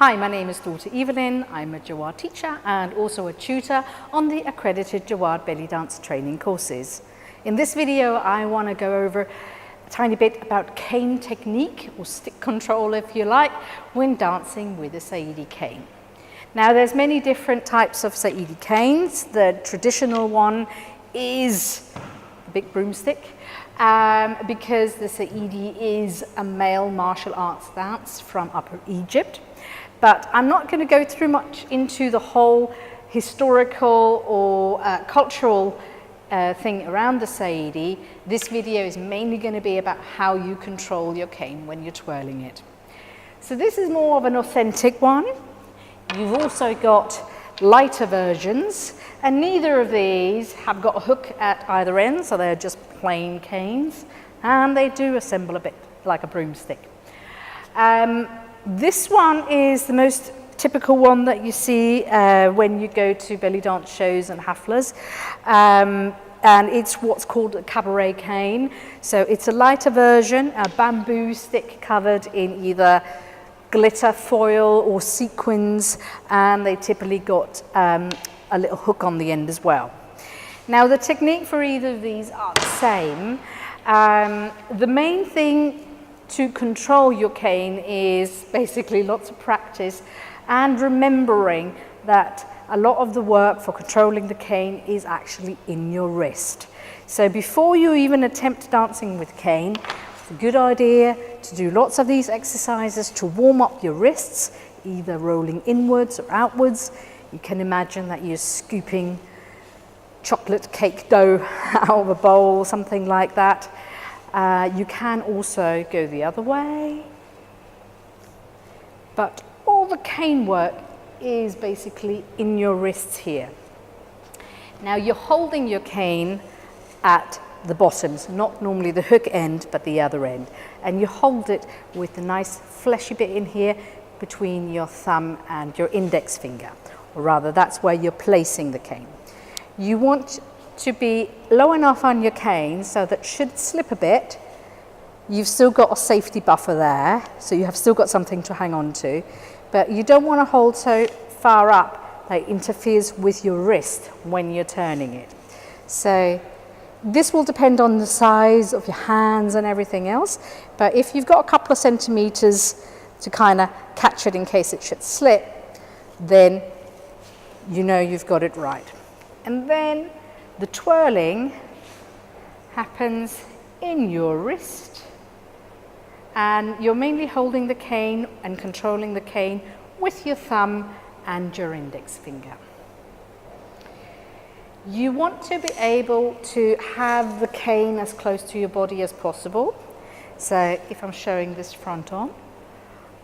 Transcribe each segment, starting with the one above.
Hi, my name is Dr. Evelyn. I'm a Jawad teacher and also a tutor on the accredited Jawad belly dance training courses. In this video, I want to go over a tiny bit about cane technique, or stick control if you like, when dancing with a Saidi cane. Now there's many different types of Saidi canes. The traditional one is the big broomstick, because the Sayyidi is a male martial arts dance from Upper Egypt. But I'm not going to go through much into the whole historical or cultural thing around the Sayyidi. This video is mainly going to be about how you control your cane when you're twirling it. So this is more of an authentic one. You've also got lighter versions, and neither of these have got a hook at either end, so they're just plain canes, and they do assemble a bit like a broomstick. This one is the most typical one that you see when you go to belly dance shows and haflas, and it's what's called a Cabaret Cane. So it's a lighter version, a bamboo stick covered in either glitter foil or sequins, and they typically got a little hook on the end as well. Now the technique for either of these are the same. The main thing to control your cane is basically lots of practice and remembering that a lot of the work for controlling the cane is actually in your wrist. So before you even attempt dancing with cane, it's a good idea to do lots of these exercises to warm up your wrists, either rolling inwards or outwards. You can imagine that you're scooping chocolate cake dough out of a bowl, something like that. You can also go the other way, but all the cane work is basically in your wrists here. Now you're holding your cane at the bottoms, not normally the hook end, but the other end. And you hold it with a nice fleshy bit in here between your thumb and your index finger, or rather that's where you're placing the cane. You want to be low enough on your cane so that should it slip a bit, you've still got a safety buffer there, so you have still got something to hang on to, but you don't want to hold so far up that it interferes with your wrist when you're turning it. So this will depend on the size of your hands and everything else, but if you've got a couple of centimeters to kind of catch it in case it should slip, then you know you've got it right. And then the twirling happens in your wrist, and you're mainly holding the cane and controlling the cane with your thumb and your index finger. You want to be able to have the cane as close to your body as possible. So if I'm showing this front on,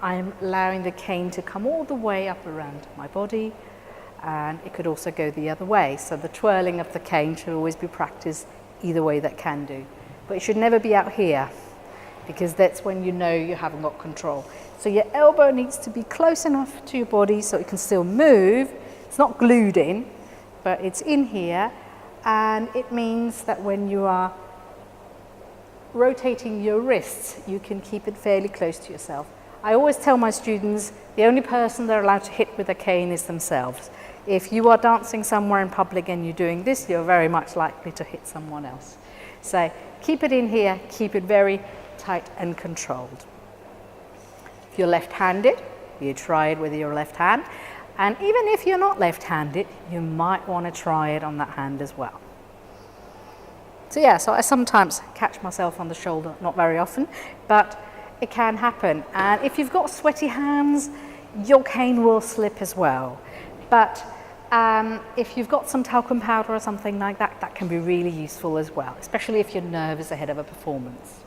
I'm allowing the cane to come all the way up around my body, and it could also go the other way. So the twirling of the cane should always be practiced either way that can do. But it should never be out here, because that's when you know you haven't got control. So your elbow needs to be close enough to your body so it can still move. It's not glued in, but it's in here, and it means that when you are rotating your wrists, you can keep it fairly close to yourself. I always tell my students the only person they're allowed to hit with a cane is themselves. If you are dancing somewhere in public and you're doing this, you're very much likely to hit someone else. So keep it in here, keep it very tight and controlled. If you're left-handed, you try it with your left hand. And even if you're not left-handed, you might want to try it on that hand as well. So yeah, so I sometimes catch myself on the shoulder, not very often, but it can happen. And if you've got sweaty hands, your cane will slip as well. But if you've got some talcum powder or something like that, that can be really useful as well, especially if you're nervous ahead of a performance.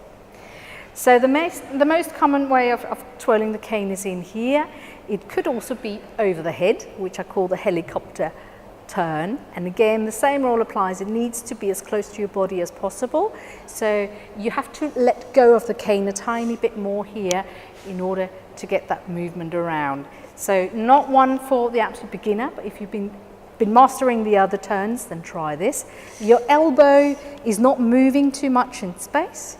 So the most common way of twirling the cane is in here. It could also be over the head, which I call the helicopter turn. And again, the same rule applies. It needs to be as close to your body as possible. So you have to let go of the cane a tiny bit more here in order to get that movement around. So not one for the absolute beginner, but if you've been mastering the other turns, then try this. Your elbow is not moving too much in space.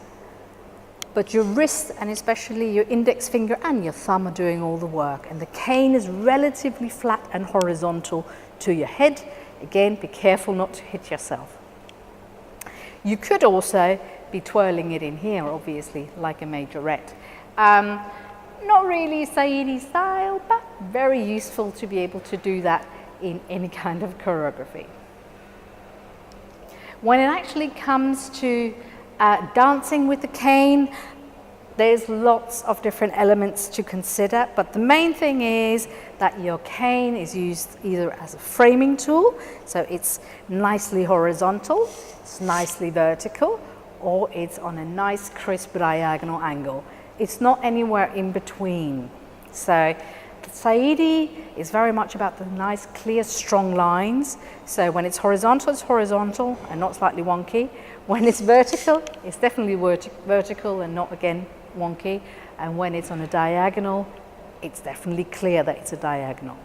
but your wrist and especially your index finger and your thumb are doing all the work, and the cane is relatively flat and horizontal to your head. Again, be careful not to hit yourself. You could also be twirling it in here, obviously, like a majorette. Not really Sayyidi style, but very useful to be able to do that in any kind of choreography. When it actually comes to dancing with the cane, there's lots of different elements to consider, but the main thing is that your cane is used either as a framing tool, so it's nicely horizontal, it's nicely vertical, or it's on a nice crisp diagonal angle. It's not anywhere in between. So Saidi is very much about the nice, clear, strong lines. So when it's horizontal and not slightly wonky. When it's definitely vertical and not, again, wonky. And when it's on a diagonal, it's definitely clear that it's a diagonal.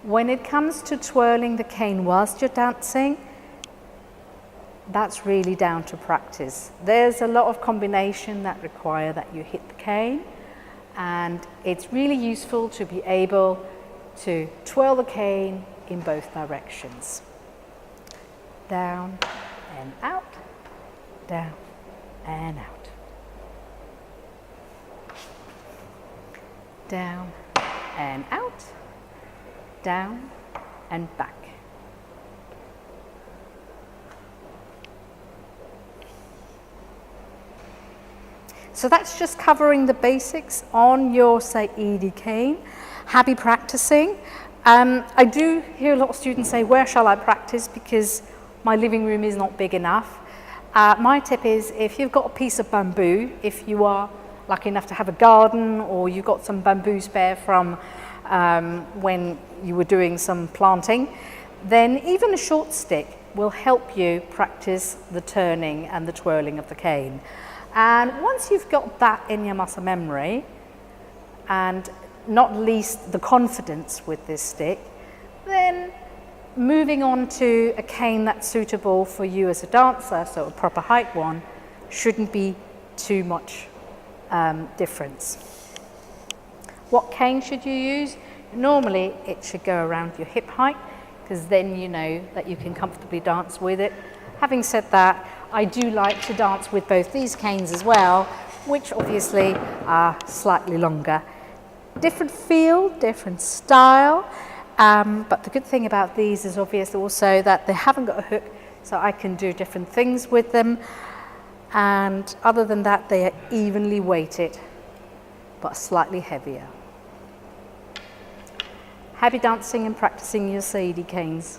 When it comes to twirling the cane whilst you're dancing, that's really down to practice. There's a lot of combination that require that you hit the cane, and it's really useful to be able to twirl the cane in both directions. Down and out, down and out. Down and out, down and back. So that's just covering the basics on your Saidi cane. Happy practicing. I do hear a lot of students say, where shall I practice, because my living room is not big enough. My tip is, if you've got a piece of bamboo, if you are lucky enough to have a garden, or you've got some bamboo spare from when you were doing some planting, then even a short stick will help you practice the turning and the twirling of the cane. And once you've got that in your muscle memory, and not least the confidence with this stick, then moving on to a cane that's suitable for you as a dancer, so a proper height one, shouldn't be too much difference. What cane should you use? Normally it should go around your hip height, because then you know that you can comfortably dance with it. Having said that, I do like to dance with both these canes as well, which obviously are slightly longer. Different feel, different style, but the good thing about these is obviously also that they haven't got a hook, so I can do different things with them. And other than that, they are evenly weighted, but slightly heavier. Happy dancing and practicing your Saidi canes.